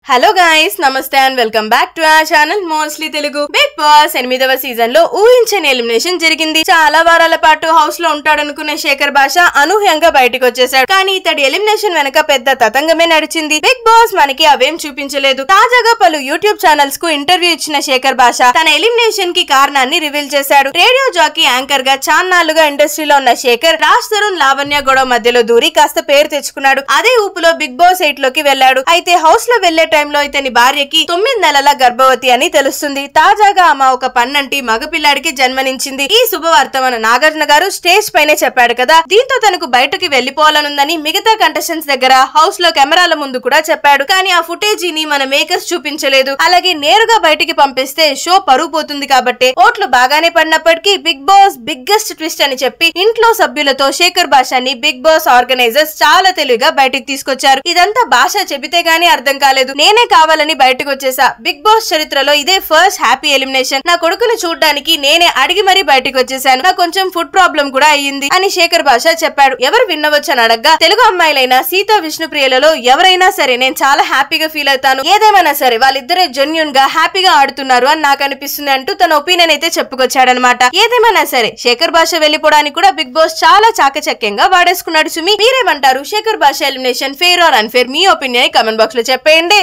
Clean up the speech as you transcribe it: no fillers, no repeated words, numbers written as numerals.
Hello guys, నమస్తే and welcome back to our channel mostly Telugu. Bigg Boss 8వ season లో ఊహించని ఎలిమినేషన్ జరిగింది. చాలా వారాల పాటు హౌస్ లో ఉంటాడనుకునే శేఖర్ భాష అనూహ్యంగా బయటకు వచ్చేసాడు. కానీ ఇతడి ఎలిమినేషన్ వెనక పెద్ద తతంగమే నడిచింది. బిగ్ బాస్ మనకి అవేం చూపించలేదు. తాజాగా పలు యూట్యూబ్ ఛానల్స్ కు ఇంటర్వ్యూ ఇచ్చిన శేఖర్ భాష తన ఎలిమినేషన్ కి కారణాన్ని రివీల్ చేశాడు. రేడియో జాకీ యాంకర్ గా చాన్నాళ్లుగా ఇండస్ట్రీలో ఉన్న శేఖర్ రాజ్ తరుణ్ లావణ్య గొడవ మధ్యలో దూరి కాస్త పేరు తెచ్చుకున్నాడు. అదే ఊపులో బిగ్ బాస్ 8 లోకి వెళ్లాడు. అయితే హౌస్ లో వెళ్లే టైంలో ఇతని భార్యకి 9 నెలల గర్భవతి అని తెలుస్తుంది. తాజాగా ఆమె ఒక పన్నంటి మగపిల్లాడికి జన్మనించింది. ఈ శుభవార్త మన నాగార్జున గారు స్టేజ్ పైనే చెప్పాడు కదా. దీంతో తనకు బయటకి వెళ్లిపోవాలనుందని మిగతా కంటెస్టెంట్స్ దగ్గర హౌస్ లో కెమెరాల ముందు కూడా చెప్పాడు. కానీ ఆ ఫుటేజీని మన మేకర్స్ చూపించలేదు. అలాగే నేరుగా బయటికి పంపిస్తే షో పరువు పోతుంది కాబట్టి ఓట్లు బాగానే పడినప్పటికీ బిగ్ బాస్ బిగ్గెస్ట్ ట్విస్ట్ అని చెప్పి ఇంట్లో సభ్యులతో శేఖర్ భాషని బిగ్ బాస్ ఆర్గనైజర్స్ చాలా తెలివిగా బయటికి తీసుకొచ్చారు. ఇదంతా భాష చెబితే గానీ అర్థం కాలేదు. నేనే కావాలని బయటకు వచ్చేసా. బిగ్ బాస్ చరిత్రలో ఇదే ఫస్ట్ హ్యాపీ ఎలిమినేషన్. నా కొడుకుని చూడడానికి నేనే అడిగి మరీ బయటకు వచ్చేసాను. నాకు కొంచెం ఫుడ్ ప్రాబ్లం కూడా అయ్యింది అని శేఖర్ భాష చెప్పాడు. ఎవరు విన్నవచ్చు అని అడగ్గా తెలుగు అమ్మాయిలైన సీతా విష్ణుప్రియలలో ఎవరైనా సరే నేను చాలా హ్యాపీగా ఫీల్ అవుతాను. ఏదేమైనా సరే వాళ్ళిద్దరే జెన్యూన్ గా హ్యాపీగా ఆడుతున్నారు అని నాకు అనిపిస్తుంది అంటూ తన ఒపీనియన్ అయితే చెప్పుకొచ్చాడనమాట. ఏదేమైనా సరే శేఖర్ భాష వెళ్లిపోవడానికి కూడా బిగ్ బాస్ చాలా చాకచక్యంగా వాడేసుకున్నాడు. సుమి, మీరేమంటారు? Shekhar Basha elimination fair or unfair? మీ ఒపీనియన్ కమెంట్ బాక్స్ లో చెప్పేయండి.